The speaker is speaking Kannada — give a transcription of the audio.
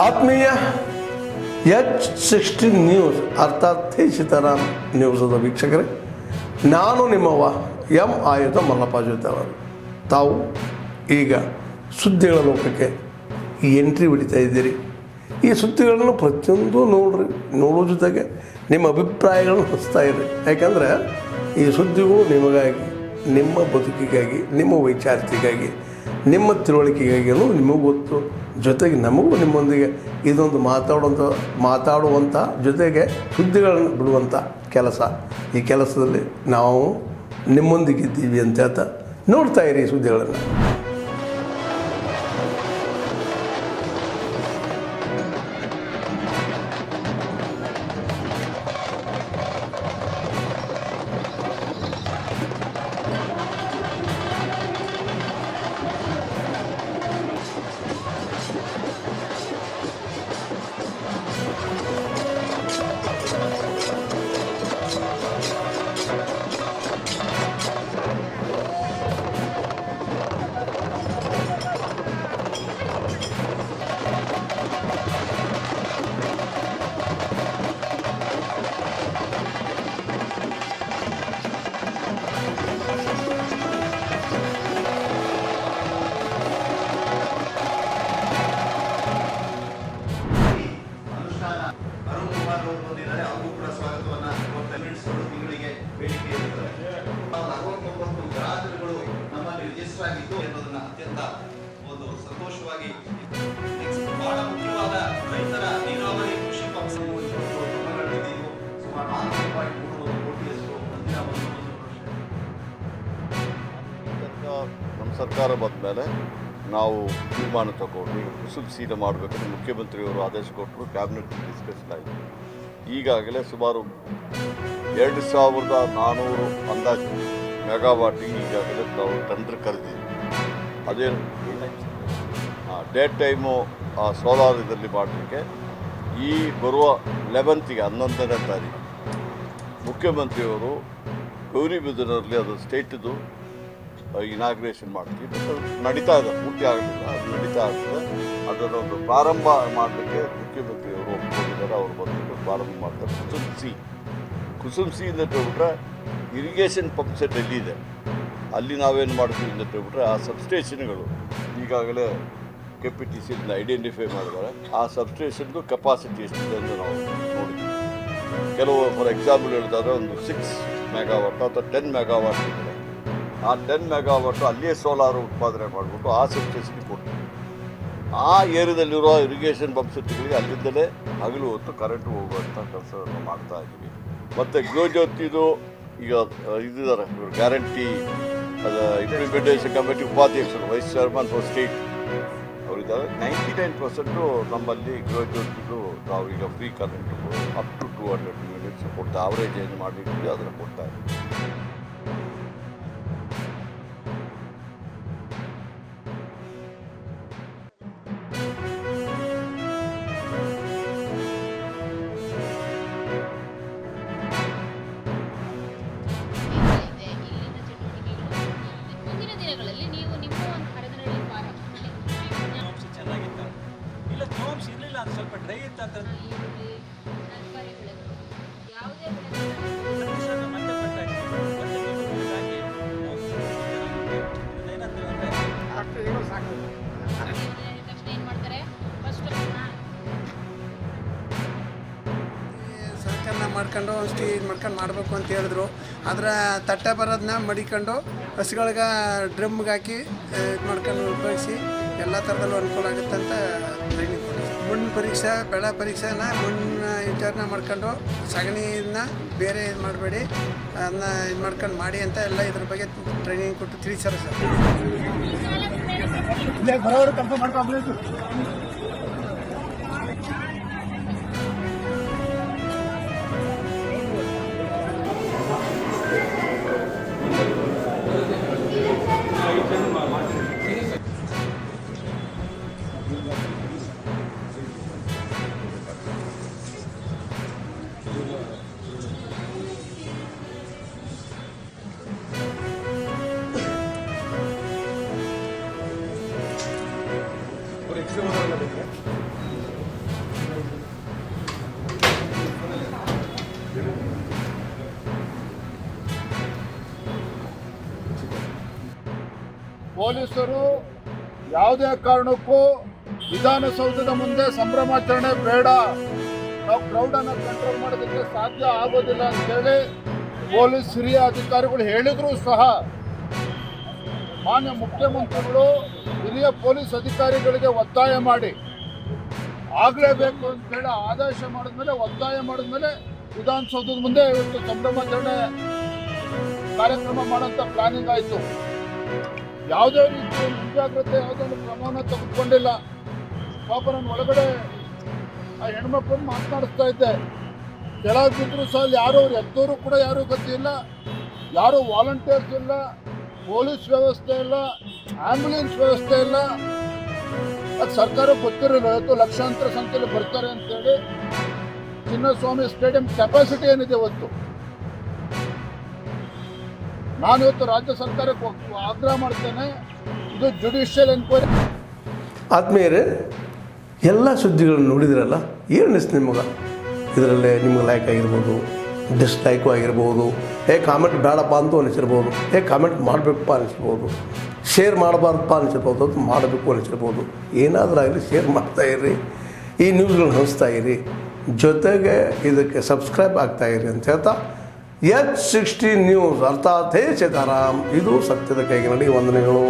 ಆತ್ಮೀಯ H16 ನ್ಯೂಸ್ ಅರ್ಥಾತ್ ತಿ ಸೀತಾರಾಮ್ ನ್ಯೂಸದ ವೀಕ್ಷಕರೇ, ನಾನು ನಿಮ್ಮವ ಎಂ ಆಯುಧ ಮಲ್ಲಪ್ಪ ಜೊತೆಯವರು. ತಾವು ಈಗ ಸುದ್ದಿಗಳ ಲೋಕಕ್ಕೆ ಎಂಟ್ರಿ ಹೊಡಿತಾ ಇದ್ದೀರಿ. ಈ ಸುದ್ದಿಗಳನ್ನು ಪ್ರತಿಯೊಂದು ನೋಡೋ ಜೊತೆಗೆ ನಿಮ್ಮ ಅಭಿಪ್ರಾಯಗಳನ್ನು ಹಚ್ತಾ ಇರಿ. ಯಾಕಂದರೆ ಈ ಸುದ್ದಿಗಳು ನಿಮಗಾಗಿ, ನಿಮ್ಮ ಬದುಕಿಗಾಗಿ, ನಿಮ್ಮ ವೈಚಾರಿಕೆಗಾಗಿ, ನಿಮ್ಮ ತಿಳುವಳಿಕೆಗಾಗಿಯೂ ನಿಮಗೂ ಗೊತ್ತು. ಜೊತೆಗೆ ನಮಗೂ ನಿಮ್ಮೊಂದಿಗೆ ಇದೊಂದು ಮಾತಾಡುವಂಥ ಜೊತೆಗೆ ಸುದ್ದಿಗಳನ್ನು ಬಿಡುವಂಥ ಕೆಲಸ. ಈ ಕೆಲಸದಲ್ಲಿ ನಾವು ನಿಮ್ಮೊಂದಿಗಿದ್ದೀವಿ ಅಂತ ಹೇಳ್ತಾ ನೋಡ್ತಾ ಇರಿ ಈ ಸುದ್ದಿಗಳನ್ನು. ಅತ್ಯಂತ ಒಂದು ಸಂತೋಷವಾಗಿ ಬಹಳ ಮುಖ್ಯವಾದ ರೈತರ ನೀರಾವರಿ ಕೃಷಿ ಪಂಪ್ ಸುಮಾರು 4.3 ಕೋಟಿಯಷ್ಟು ನಮ್ಮ ಸರ್ಕಾರ ಬಂದ ಮೇಲೆ ನಾವು ತೀರ್ಮಾನ ತಗೊಂಡು ಕುಸುಮ್ ಸೀದ ಮಾಡಬೇಕಂದ್ರೆ ಮುಖ್ಯಮಂತ್ರಿಯವರು ಆದೇಶ ಕೊಟ್ಟರು, ಕ್ಯಾಬಿನೆಟ್ ಡಿಸ್ಕಸ್ ಆಯಿತು. ಈಗಾಗಲೇ ಸುಮಾರು 2400 ಅಂದಾಜು ಮೆಗಾವಾಟಿಗೆ ಈಗಾಗಲೇ ನಾವು ಟೆಂಡರ್ ಕರೆದಿದ್ದೀವಿ. ಅದೇ ಡೇ ಟೈಮು ಸೋಲಾರ್ ಇದರಲ್ಲಿ ಮಾಡಲಿಕ್ಕೆ ಈ ಬರುವ 11ನೇ ತಾರೀಕು ಮುಖ್ಯಮಂತ್ರಿಯವರು ಗೌರಿಬಿದನೂರಲ್ಲಿ ಅದು ಸ್ಟೇಟಿದು ಇನಾಗ್ರೇಷನ್ ಮಾಡ್ತೀವಿ. ಮತ್ತು ನಡೀತಾ ಇದೆ, ಪೂರ್ತಿ ಆಗಲಿಲ್ಲ, ಅದು ನಡೀತಾ ಆಗ್ತದೆ. ಅದನ್ನೊಂದು ಪ್ರಾರಂಭ ಮಾಡಲಿಕ್ಕೆ ಮುಖ್ಯಮಂತ್ರಿಯವರು ಒಪ್ಪಿಕೊಂಡಿದ್ದಾರೆ. ಅವರು ಬಂದುಬಿಟ್ಟು ಪ್ರಾರಂಭ ಮಾಡ್ತಾರೆ. ಕುಸುಮ್ ಸಿ ಅಂತ ಹೇಳ್ಬಿಟ್ರೆ ಇರಿಗೇಷನ್ ಪಂಪ್ ಸೆಟ್ ಎಲ್ಲಿದೆ ಅಲ್ಲಿ ನಾವೇನು ಮಾಡ್ತೀವಿ ಅಂತ ಹೇಳ್ಬಿಟ್ರೆ ಆ ಸಬ್ಸ್ಟೇಷನ್ಗಳು ಈಗಾಗಲೇ KPTCಯಿಂದ ಐಡೆಂಟಿಫೈ ಮಾಡಿದ್ದಾರೆ. ಆ ಸಬ್ಸ್ಟೇಷನ್ದು ಕೆಪಾಸಿಟಿ ಎಷ್ಟಿದೆ ಅಂತ ನಾವು ನೋಡಿದ್ವಿ. ಕೆಲವು ಫಾರ್ ಎಕ್ಸಾಂಪಲ್ ಹೇಳಿದಾದ್ರೆ ಒಂದು 6 ಮೆಗಾವಾಟ್ ಅಥವಾ 10 ಮೆಗಾವಾಟ್ ಇದೆ. ಆ 10 ಮೆಗಾವಾಟು ಅಲ್ಲಿಯೇ ಸೋಲಾರ್ ಉತ್ಪಾದನೆ ಮಾಡಿಬಿಟ್ಟು ಆ ಸಬ್ಸ್ಟೇಷನ್ಗೆ ಕೊಡ್ತೀವಿ. ಆ ಏರಿಯಾದಲ್ಲಿರೋ ಇರಿಗೇಷನ್ ಪಂಪ್ ಸೆಟ್ಗಳಿಗೆ ಅಲ್ಲಿಂದಲೇ ಹಗಲು ಹೊತ್ತು ಕರೆಂಟ್ ಹೋಗುವಂಥ ಕೆಲಸವನ್ನು ಮಾಡ್ತಾ ಇದ್ದೀವಿ. ಮತ್ತು ಗೃಹಜ್ಯೋತಿದು ಈಗ ಇದ್ದಾರೆ ಗ್ಯಾರಂಟಿ ಇಂಪ್ಲಿಮೆಂಟೇಷನ್ ಕಮಿಟಿ ಉಪಾಧ್ಯಕ್ಷರು, ವೈಸ್ ಚೇರ್ಮನ್ ಫಾರ್ ಸ್ಟೇಟ್ ಅವರಿದ್ದಾರೆ. 99% ನಮ್ಮಲ್ಲಿ ಗೃಹಜ್ಯೋತಿದು ನಾವು ಈಗ free current up to 200 units ಕೊಡ್ತಾ ಅವರೇಜ್ ಏನು ಮಾಡಿದ್ದೀವಿ ಅದನ್ನು ಕೊಡ್ತಾ ಇದ್ದೀವಿ. ಸ್ವಲ್ಪ ಡ್ರೈ ಇತ್ತು ಅಂತ ಸರ್ಕಾರ ಮಾಡ್ಕೊಂಡು ಒಂದು ಇದು ಮಾಡ್ಕೊಂಡು ಮಾಡಬೇಕು ಅಂತ ಹೇಳಿದ್ರು. ಆದರೆ ತಟ್ಟೆ ಬರೋದನ್ನ ಮಡಿಕೊಂಡು ಹಸುಗಳಿಗೆ ಡ್ರಮ್ಗೆ ಹಾಕಿ ಇದು ಮಾಡ್ಕೊಂಡು ಉಪಯೋಗಿಸಿ ಎಲ್ಲ ಥರದಲ್ಲೂ ಅನುಕೂಲ ಆಗುತ್ತೆ ಅಂತ ಟ್ರೈನಿಂಗ್ ಕೊಡ್ತೀವಿ. ಮಣ್ಣು ಪರೀಕ್ಷೆ, ಬೆಳೆ ಪರೀಕ್ಷೆನ ಮಣ್ಣು ವಿಚಾರಣೆ ಮಾಡ್ಕೊಂಡು ಸಗಣಿನ ಬೇರೆ ಇದು ಮಾಡಬೇಡಿ, ಅದನ್ನ ಇದು ಮಾಡ್ಕೊಂಡು ಮಾಡಿ ಅಂತ ಎಲ್ಲ ಇದ್ರ ಬಗ್ಗೆ ಟ್ರೈನಿಂಗ್ ಕೊಟ್ಟು ತಿಳಿಸ್ತಾರೆ ಸರ್. ಬರೋರು ಕನ್ಫರ್ಮ್ ಮಾಡ್ಕೊಬೇಕು. ಪೊಲೀಸರು ಯಾವುದೇ ಕಾರಣಕ್ಕೂ ವಿಧಾನಸೌಧದ ಮುಂದೆ ಸಂಭ್ರಮಾಚರಣೆ ಬೇಡ, ನಾವು ಕ್ರೌಡನ್ನು ಕಂಟ್ರೋಲ್ ಮಾಡೋದಕ್ಕೆ ಸಾಧ್ಯ ಆಗೋದಿಲ್ಲ ಅಂತೇಳಿ ಪೊಲೀಸ್ ಹಿರಿಯ ಅಧಿಕಾರಿಗಳು ಹೇಳಿದರೂ ಸಹ ಮಾನ್ಯ ಮುಖ್ಯಮಂತ್ರಿಗಳು ಹಿರಿಯ ಪೊಲೀಸ್ ಅಧಿಕಾರಿಗಳಿಗೆ ಒತ್ತಾಯ ಮಾಡಿ ಆಗಲೇಬೇಕು ಅಂತೇಳಿ ಆದೇಶ ಮಾಡಿದ್ಮೇಲೆ, ಒತ್ತಾಯ ಮಾಡಿದ್ಮೇಲೆ ವಿಧಾನಸೌಧದ ಮುಂದೆ ಇವತ್ತು ಸಂಭ್ರಮಾಚರಣೆ ಕಾರ್ಯಕ್ರಮ ಮಾಡೋಂಥ ಪ್ಲಾನಿಂಗ್ ಆಯಿತು. ಯಾವುದೇ ರೀತಿಯ ಮುಂಜಾಗ್ರತೆ ಯಾವುದೋ ಕ್ರಮವನ್ನು ತೆಗೆದುಕೊಂಡಿಲ್ಲ. ಪಾಪ ನಾನು ಒಳಗಡೆ ಆ ಹೆಣ್ಮಕ್ಳನ್ನು ಮಾತನಾಡಿಸ್ತಾ ಇದ್ದೆ, ಕೆಳಗೆ ಬಿದ್ದರೂ ಸಹ ಯಾರು ಅವ್ರು ಎದ್ದವರು ಕೂಡ ಯಾರೂ ಗತಿ ಇಲ್ಲ, ಯಾರೂ ವಾಲಂಟಿಯರ್ಸ್ ಇಲ್ಲ, ಪೊಲೀಸ್ ವ್ಯವಸ್ಥೆ ಇಲ್ಲ, ಆಂಬ್ಯುಲೆನ್ಸ್ ವ್ಯವಸ್ಥೆ ಇಲ್ಲ. ಅದು ಸರ್ಕಾರಕ್ಕೆ ಗೊತ್ತಿರಲಿಲ್ಲ ಇವತ್ತು ಲಕ್ಷಾಂತರ ಸಂಖ್ಯೆಯಲ್ಲಿ ಬರ್ತಾರೆ ಅಂತೇಳಿ. ಚಿನ್ನಸ್ವಾಮಿ ಸ್ಟೇಡಿಯಂ ಕೆಪಾಸಿಟಿ ಏನಿದೆ ಇವತ್ತು, ನಾನು ಇವತ್ತು ರಾಜ್ಯ ಸರ್ಕಾರಕ್ಕೆ ಆಗ್ರಹ ಮಾಡ್ತೇನೆ, ಇದು ಜುಡಿಷಿಯಲ್ ಎನ್ಕ್ವೈರಿ. ಆದ್ಮೇಲೆ ಎಲ್ಲ ಸುದ್ದಿಗಳನ್ನು ನೋಡಿದ್ರಲ್ಲ, ಏನು ಅನಿಸ್ತು ನಿಮಗೆ? ಇದರಲ್ಲೇ ನಿಮ್ಗೆ ಲೈಕ್ ಆಗಿರ್ಬೋದು, ಡಿಸ್ಲೈಕು ಆಗಿರ್ಬೋದು, ಕಾಮೆಂಟ್ ಬೇಡಪ್ಪ ಅಂತೂ ಅನಿಸಿರ್ಬೋದು, ಕಾಮೆಂಟ್ ಮಾಡಬೇಕಪ್ಪ ಅನಿಸಿರ್ಬೋದು, ಶೇರ್ ಮಾಡಬಾರ್ದಪ್ಪ ಅನಿಸಿರ್ಬೋದು, ಅದು ಮಾಡಬೇಕು ಅನಿಸಿರ್ಬೋದು. ಏನಾದರೂ ಆಗಲಿ ಶೇರ್ ಮಾಡ್ತಾಯಿರಿ, ಈ ನ್ಯೂಸ್ಗಳನ್ನ ಹಂಚ್ತಾ ಇರಿ, ಜೊತೆಗೆ ಇದಕ್ಕೆ ಸಬ್ಸ್ಕ್ರೈಬ್ ಆಗ್ತಾಯಿರಿ ಅಂತ ಹೇಳ್ತಾ H16 ನ್ಯೂಸ್ ಅರ್ಥಾತ್ ಹೇ ಸೀತಾರಾಮ್, ಇದು ಸತ್ಯದ ಕೈಗೆ ನಡಿ. ವಂದನೆಗಳು.